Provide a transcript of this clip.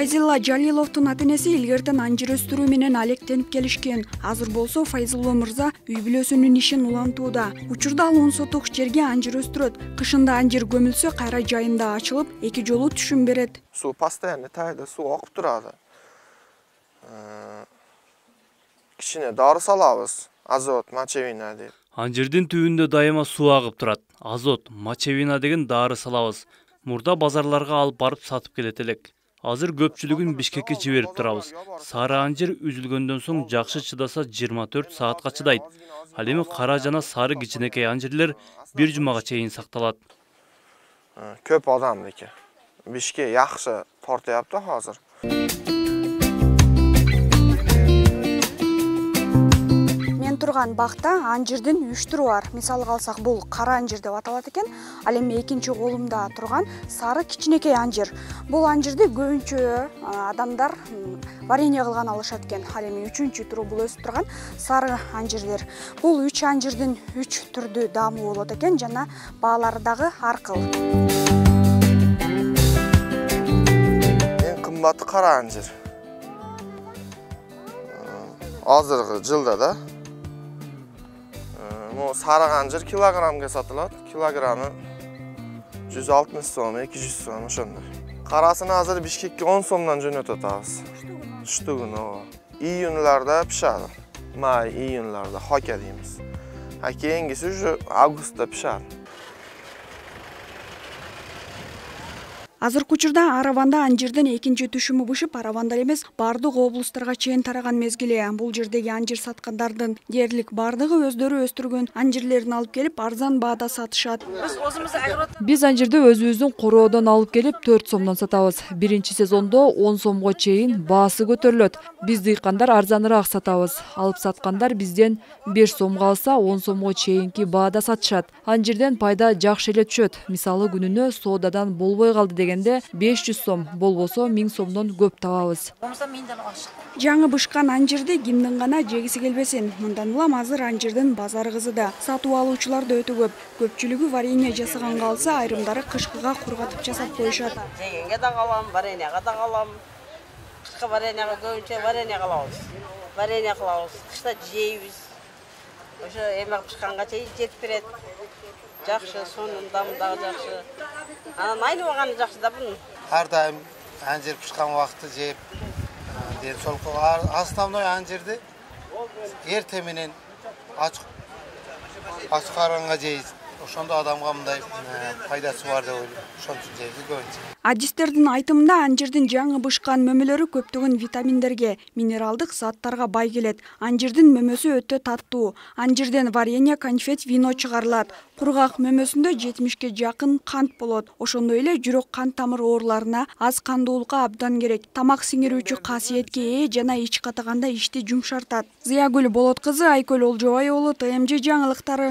Файзилла Жалиловдун ата-энеси илгертен анжир өстүрүү менен алектенип келишкен. Азыр болсо Файзилла мырза үй бүлөсүнүн ишин улантууда. Учурда ал 10 соток жерге анжир өстүрөт. Кышында анжир көмүлсө кайра жайында ачылып, 2 жолу түшүм берет. Суу постоянно тайда суу акып турады. Кичине дары салабыз. Азот, мочевина деп. Анжирдин түбүндө дайыма суу агып турат. Азот, мочевина деген дары салабыз. Мурда базарларга алып барып сатып келет элек. Азыр көпчүлүгүн Бишкекке жиберип турабыз. Сары анжир үзүлгөндөн соң жакшы чыдаса 24 саатка чыдайт. Ал эми кара жана сары кичинекей анжирлер 1 жумага чейин сакталат. Көп адамдыки. Бишке жакшы тартыяпты азыр. Турган бакта анжирдин 3 түрү бар. Мисалга алсак, бул кара анжир деп аталат экен. Ал эми экинчи колумда турган сары кичинекей анжир. Бул анжирди көбүнчө адамдар варенье кылган алышат экен. Ал эми 3-чү түрү бул өсүп турган сары анжирлер. Бул 3 анжирдин 3 түрдүү даамы болот экен жана баалары дагы ар кыл. Эң кымбаты кара анжир. Азыркы жылда да сары анжир килограммга сатылат. Килограммы 160 сом, 200 сом ошондой. Карасын азыр Бишкекке 10 сомдон жөнөтүп атабыз. Штугун июньларда пишат. Май, июньларда хака дейбиз. А кийингиси уже августта пишат. Азыркы учурда Араванда анжирдын экинчи түшүмү бышып, Араванда эмес, бардык облустарга чейин тараган мезгили. Бул жердеги анжир саткандардын дээрлик бардыгы өздөрү өстүргөн анжирлерин алып келип, арзан баада сатышат. Биз анжирди өзүбүздүн короодон алып келип 4 сомдон сатабыз. Биринчи сезондо 10 сомго чейин баасы көтөрүлөт. Биз дыйкандар арзаныраак сатабыз. Алып саткандар бизден 5 сомго алса, 10 сомго чейинки баада сатышат. Анжирден пайда жакшы эле түшөт. Мисалы күнүнө соодадан болбой калды дегенде 500 сом, болбосо 1000 сомдон көп табабыз. Жаңы бышкан анжирди кимдин гана жегиси келбесин. Мындан улам азыр анжирдын базары кызыда. Сатып алуучулар да өтө көп. Көпчүлүгү варенье жасаганга алса, айрымдары кышкыга кургатып жасап коюшат. Жегенге да калам, вареньега да калам. Кышкы вареньега көбүнчө варенье кылабыз. Варенье кылабыз, кышта жейбиз. Ошо эме бышканга чейин жетип берет. Жакшы, сонун дамы дагы жакшы. Анан айныбаганы жакшы да бунун. Ар дайым анжир пышкан убакытты жеп, ден солкуга основной анжирди эрте менен ачык каранга жейбиз. Ошондо адамга мындай пайдасы бар деп ойлойм. Ошон үчүн жейбиз көбүнчө. Адистердин айтымында анжирдин жаңы бышкан мөмөлөрү көптөгөн витаминдерге, минералдык заттарга бай келет. Анжирдин мөмөсү өтө таттуу. Анжирден варенье, конфет, вино чыгарылат. Кургак мөмөсүндө 70-ке жакын кант болот. Ошондой эле жүрөк кан тамыр ооруларына, аз кандуулукка абдан керек. Тамак сиңирүүчү касиетке ээ жана ич катаганда ичти жумшартат. Зыягүл Болот кызы, Айкөл Олжобай уулу, ТМЖ жаңылыктары.